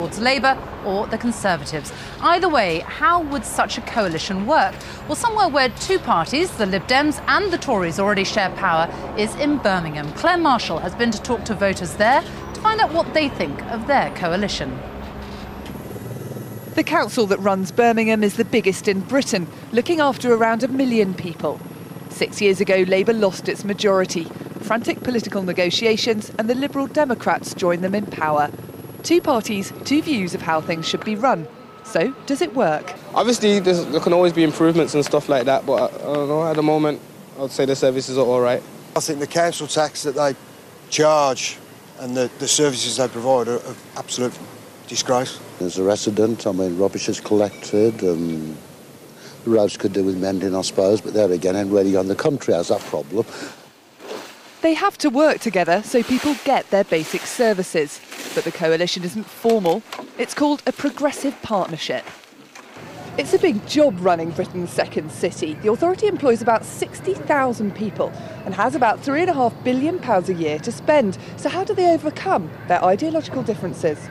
towards Labour or the Conservatives. Either way, how would such a coalition work? Well, somewhere where two parties, the Lib Dems and the Tories, already share power is in Birmingham. Claire Marshall has been to talk to voters there to find out what they think of their coalition. The council that runs Birmingham is the biggest in Britain, looking after around 1 million people. 6 years ago, Labour lost its majority. Frantic political negotiations and the Liberal Democrats joined them in power. Two parties, two views of how things should be run. So, does it work? Obviously, there can always be improvements and stuff like that, but I don't know, at the moment, I would say the services are all right. I think the council tax that they charge and the services they provide are absolute disgrace. As a resident, I mean, rubbish is collected and the roads could do with mending, I suppose, but there again, anybody on the country has that problem. They have to work together so people get their basic services. But the coalition isn't formal. It's called a progressive partnership. It's a big job running Britain's second city. The authority employs about 60,000 people and has about £3.5 billion a year to spend. So how do they overcome their ideological differences?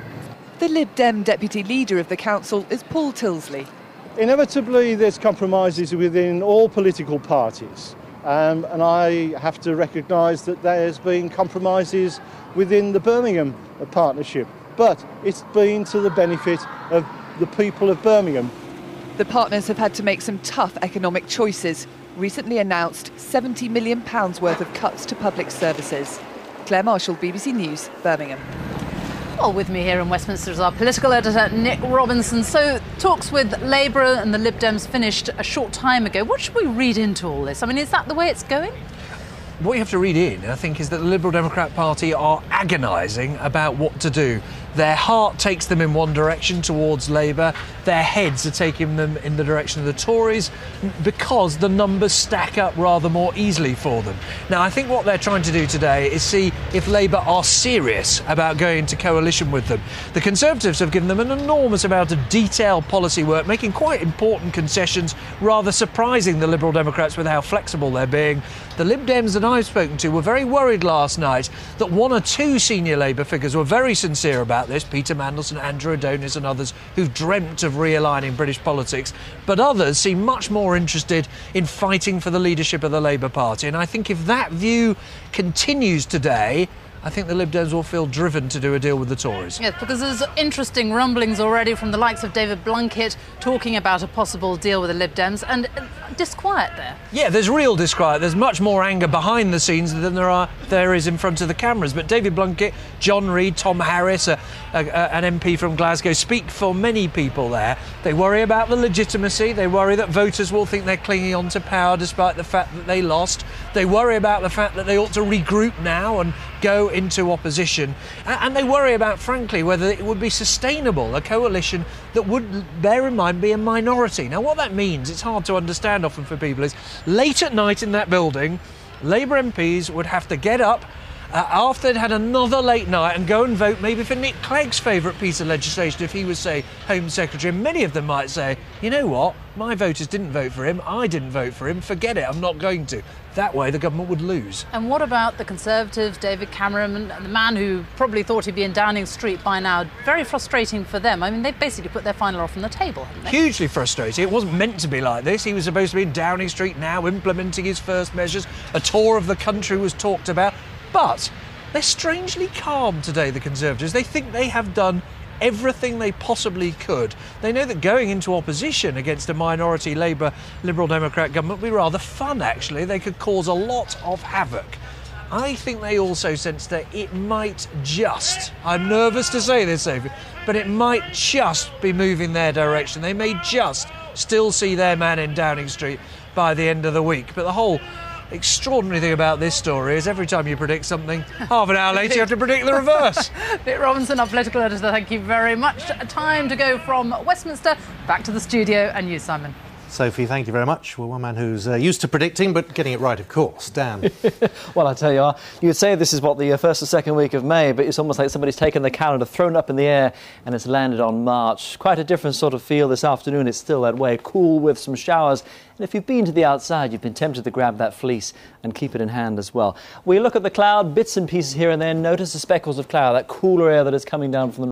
The Lib Dem deputy leader of the council is Paul Tilsley. Inevitably, there's compromises within all political parties. And I have to recognise that there's been compromises within the Birmingham partnership. But it's been to the benefit of the people of Birmingham. The partners have had to make some tough economic choices. Recently announced £70 million worth of cuts to public services. Claire Marshall, BBC News, Birmingham. Well, with me here in Westminster is our political editor, Nick Robinson. So, talks with Labour and the Lib Dems finished a short time ago. What should we read into all this? I mean, is that the way it's going? What you have to read in, I think, is that the Liberal Democrat Party are agonising about what to do. Their heart takes them in one direction towards Labour. Their heads are taking them in the direction of the Tories because the numbers stack up rather more easily for them. Now, I think what they're trying to do today is see if Labour are serious about going into coalition with them. The Conservatives have given them an enormous amount of detailed policy work, making quite important concessions, rather surprising the Liberal Democrats with how flexible they're being. The Lib Dems that I've spoken to were very worried last night that one or two senior Labour figures were very sincere about this, Peter Mandelson, Andrew Adonis and others who've dreamt of realigning British politics, but others seem much more interested in fighting for the leadership of the Labour Party. And I think if that view continues today, I think the Lib Dems will feel driven to do a deal with the Tories. Yes, because there's interesting rumblings already from the likes of David Blunkett talking about a possible deal with the Lib Dems, and disquiet there. Yeah, there's real disquiet. There's much more anger behind the scenes than there is in front of the cameras. But David Blunkett, John Reid, Tom Harris, an MP from Glasgow, speak for many people there. They worry about the legitimacy. They worry that voters will think they're clinging on to power despite the fact that they lost. They worry about the fact that they ought to regroup now and go into opposition. And they worry about, frankly, whether it would be sustainable, a coalition that would, bear in mind, be a minority. Now, what that means, it's hard to understand often for people, is late at night in that building, Labour MPs would have to get up after they'd had another late night and go and vote maybe for Nick Clegg's favourite piece of legislation if he was, say, Home Secretary. And many of them might say, you know what, my voters didn't vote for him, I didn't vote for him, forget it, I'm not going to. That way the government would lose. And what about the Conservatives, David Cameron, the man who probably thought he'd be in Downing Street by now? Very frustrating for them. I mean, they've basically put their final offer on the table, haven't they? Hugely frustrating. It wasn't meant to be like this. He was supposed to be in Downing Street now, implementing his first measures. A tour of the country was talked about. But they're strangely calm today, the Conservatives. They think they have done everything they possibly could. They know that going into opposition against a minority Labour Liberal Democrat government would be rather fun, actually. They could cause a lot of havoc. I think they also sense that it might just, I'm nervous to say this, Sophie, but it might just be moving their direction. They may just still see their man in Downing Street by the end of the week. But the whole extraordinary thing about this story is every time you predict something, half an hour later you have to predict the reverse. Nick Robinson, our political editor, thank you very much. Time to go from Westminster back to the studio, and you, Simon. Sophie, thank you very much. Well, one man who's used to predicting, but getting it right, of course. Dan. Well, I tell you, you would say this is what the first or second week of May, but it's almost like somebody's taken the calendar, thrown it up in the air, and it's landed on March. Quite a different sort of feel this afternoon. It's still that way, cool with some showers. And if you've been to the outside, you've been tempted to grab that fleece and keep it in hand as well. We look at the cloud, bits and pieces here and there. Notice the speckles of cloud, that cooler air that is coming down from the